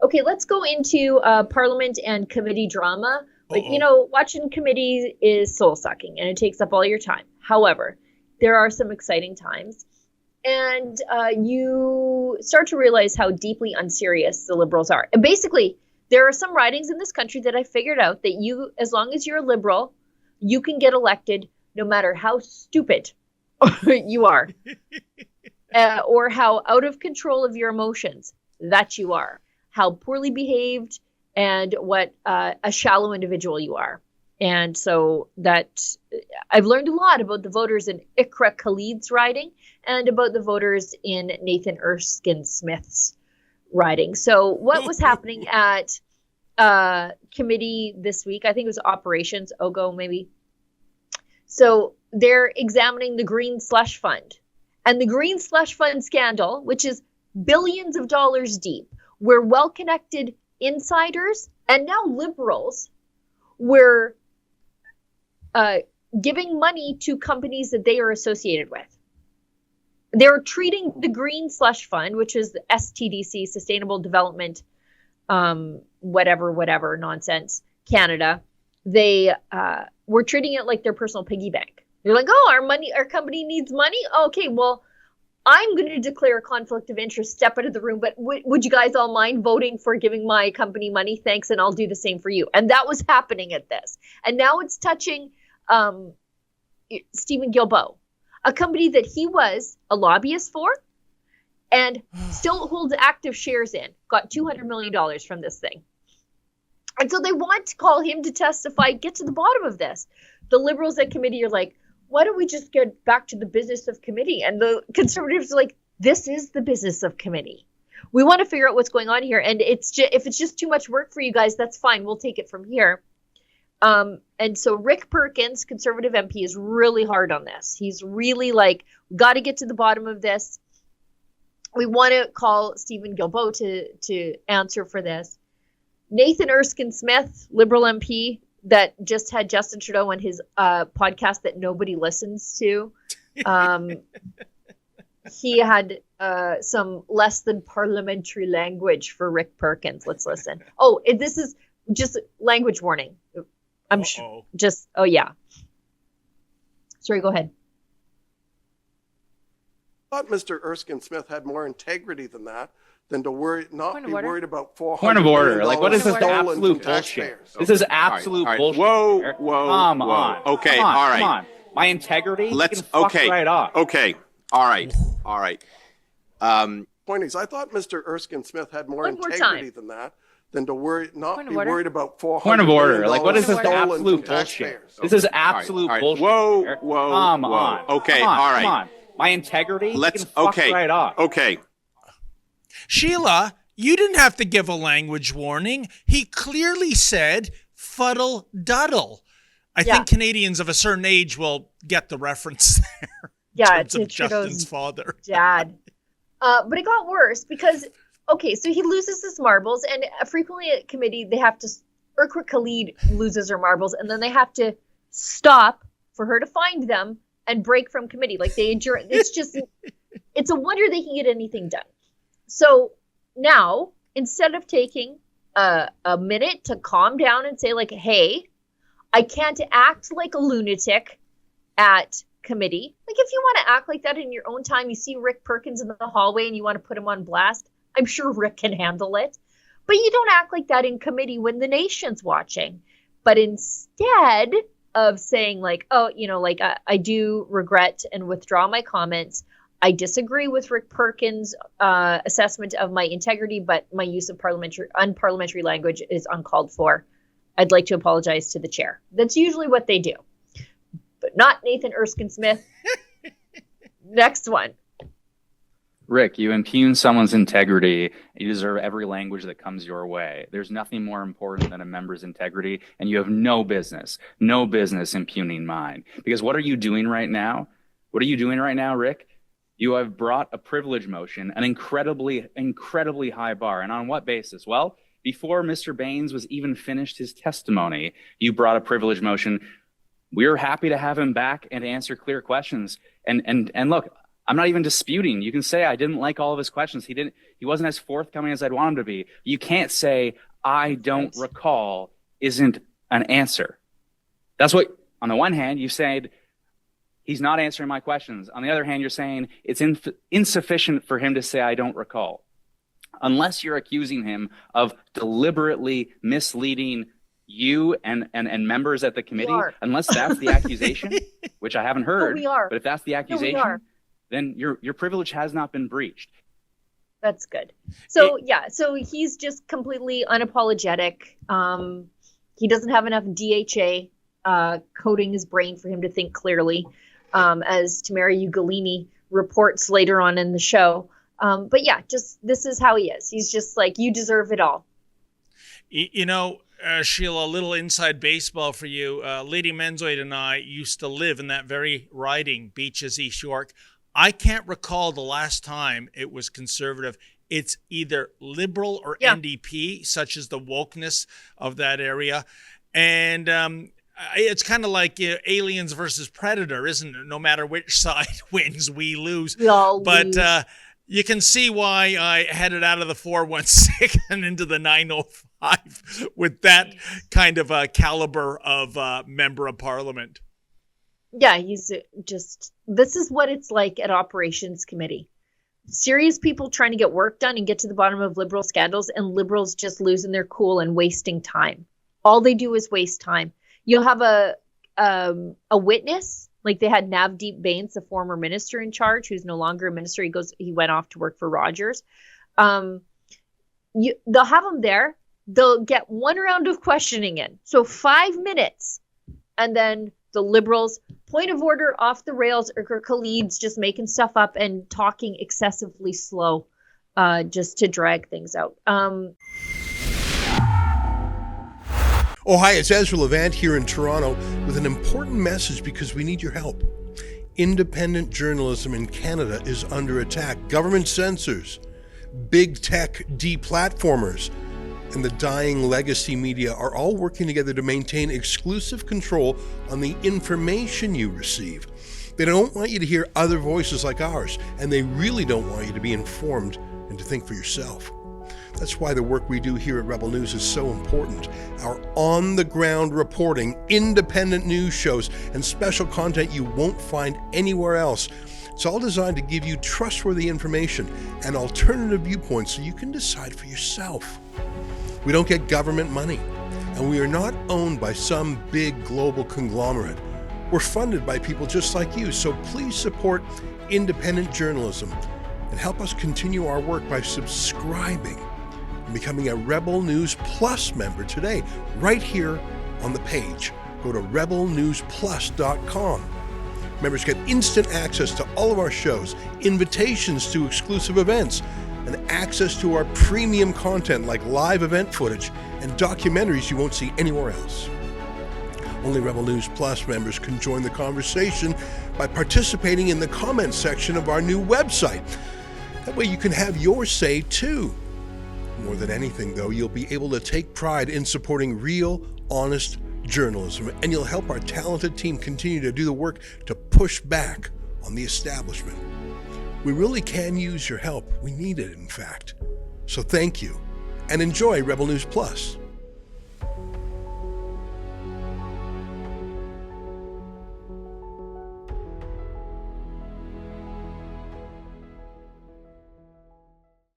Okay, let's go into Parliament and committee drama. Like, watching committee is soul sucking and it takes up all your time. However, there are some exciting times. And you start to realize how deeply unserious the Liberals are. And basically, there are some ridings in this country that I figured out that you, as long as you're a Liberal, you can get elected no matter how stupid you are or how out of control of your emotions that you are, how poorly behaved and what a shallow individual you are. And so that I've learned a lot about the voters in Ikra Khalid's riding and about the voters in Nathan Erskine Smith's riding. So what was happening at committee this week? I think it was Operations OGO maybe. So they're examining the Green Slush Fund. And the Green Slush Fund scandal, which is billions of dollars deep, where well-connected insiders and now Liberals were giving money to companies that they are associated with. They're treating the Green Slush Fund, which is the STDC, Sustainable Development, whatever nonsense, Canada. They were treating it like their personal piggy bank. They're like, oh, our company needs money. Okay, well, I'm going to declare a conflict of interest, step out of the room, but would you guys all mind voting for giving my company money? Thanks, and I'll do the same for you. And that was happening at this. And now it's touching Stephen Guilbeault, a company that he was a lobbyist for and still holds active shares in, got $200 million from this thing. And so they want to call him to testify, get to the bottom of this. The Liberals at committee are like, why don't we just get back to the business of committee? And the Conservatives are like, this is the business of committee. We want to figure out what's going on here. And if it's just too much work for you guys, that's fine. We'll take it from here. And so Rick Perkins, Conservative MP, is really hard on this. He's really like, got to get to the bottom of this. We want to call Stephen Guilbeault to answer for this. Nathan Erskine Smith, Liberal MP, that just had Justin Trudeau on his podcast that nobody listens to. He had some less than parliamentary language for Rick Perkins. Let's listen. Oh, this is just language warning. I'm sure. Yeah. Sorry, go ahead. I thought Mr. Erskine Smith had more integrity than that, than to worried about $400 Point of order. Like, what is this stolen absolute from bullshit? taxpayers. This is absolute bullshit. Whoa. Come on. Okay, come on, all right. Come on. My integrity? Let's. You can fuck Okay. right off. Okay. All right. Point is, I thought Mr. Erskine Smith had more One more integrity time. than that, than to worried Point of order. about $400 Point of order. Like, what is this stolen absolute from bullshit? taxpayers. This is absolute bullshit. Come on. Okay, Come on. all right. Come on. My integrity? Let's. You can fuck Okay. right off. Okay. Sheila, you didn't have to give a language warning. He clearly said fuddle duddle. I think Canadians of a certain age will get the reference there. Yeah, in terms of Justin's father. Dad. But it got worse because, okay, so he loses his marbles, and frequently at committee they have to, Ikra Khalid loses her marbles, and then they have to stop for her to find them and break from committee. Like they endure. It's a wonder they can get anything done. So now, instead of taking a minute to calm down and say like, hey, I can't act like a lunatic at committee. Like if you want to act like that in your own time, you see Rick Perkins in the hallway and you want to put him on blast, I'm sure Rick can handle it. But you don't act like that in committee when the nation's watching. But instead of saying like, oh, like I do regret and withdraw my comments, I disagree with Rick Perkins' assessment of my integrity, but my use of unparliamentary language is uncalled for. I'd like to apologize to the chair. That's usually what they do. But not Nathan Erskine Smith. Next one. Rick, you impugn someone's integrity. You deserve every language that comes your way. There's nothing more important than a member's integrity, and you have no business impugning mine. Because what are you doing right now? What are you doing right now, Rick? You have brought a privilege motion, an incredibly, incredibly high bar. And on what basis? Well, before Mr. Baines was even finished his testimony, you brought a privilege motion. We're happy to have him back and answer clear questions. And look, I'm not even disputing. You can say I didn't like all of his questions. He wasn't as forthcoming as I'd want him to be. You can't say I don't recall isn't an answer. That's what, on the one hand, you said he's not answering my questions. On the other hand, you're saying it's insufficient for him to say I don't recall. Unless you're accusing him of deliberately misleading you and members at the committee, unless that's the accusation, which I haven't heard, but if that's the accusation, then your privilege has not been breached. That's good. So so he's just completely unapologetic. He doesn't have enough DHA coating his brain for him to think clearly, as Tamara Ugolini reports later on in the show. But yeah, just this is how he is. He's just like, you deserve it all. You know, Sheila, a little inside baseball for you. Lady Menzoid and I used to live in that very riding, Beaches, East York. I can't recall the last time it was conservative. It's either Liberal or NDP, such as the wokeness of that area. And it's kind of like Aliens versus Predator, isn't it? No matter which side wins, we lose. We all lose. You can see why I headed out of the 416 and into the 905 with that kind of caliber of member of parliament. Yeah, he's just, this is what it's like at Operations Committee. Serious people trying to get work done and get to the bottom of Liberal scandals, and Liberals just losing their cool and wasting time. All they do is waste time. You'll have a witness, like they had Navdeep Bains, the former minister in charge, who's no longer a minister. He went off to work for Rogers. They'll have him there. They'll get one round of questioning in. So 5 minutes. And then the Liberals, point of order, off the rails, or Khalid's just making stuff up and talking excessively slow just to drag things out. Oh, hi, it's Ezra Levant here in Toronto with an important message because we need your help. Independent journalism in Canada is under attack. Government censors, big tech deplatformers, and the dying legacy media are all working together to maintain exclusive control on the information you receive. They don't want you to hear other voices like ours, and they really don't want you to be informed and to think for yourself. That's why the work we do here at Rebel News is so important. Our on-the-ground reporting, independent news shows, and special content you won't find anywhere else. It's all designed to give you trustworthy information and alternative viewpoints so you can decide for yourself. We don't get government money, and we are not owned by some big global conglomerate. We're funded by people just like you, so please support independent journalism and help us continue our work by subscribing and becoming a Rebel News Plus member today, right here on the page. Go to rebelnewsplus.com. Members get instant access to all of our shows, invitations to exclusive events, and access to our premium content like live event footage and documentaries you won't see anywhere else. Only Rebel News Plus members can join the conversation by participating in the comments section of our new website. That way you can have your say too. More than anything, though, you'll be able to take pride in supporting real, honest journalism, and you'll help our talented team continue to do the work to push back on the establishment. We really can use your help. We need it, in fact. So thank you, and enjoy Rebel News Plus.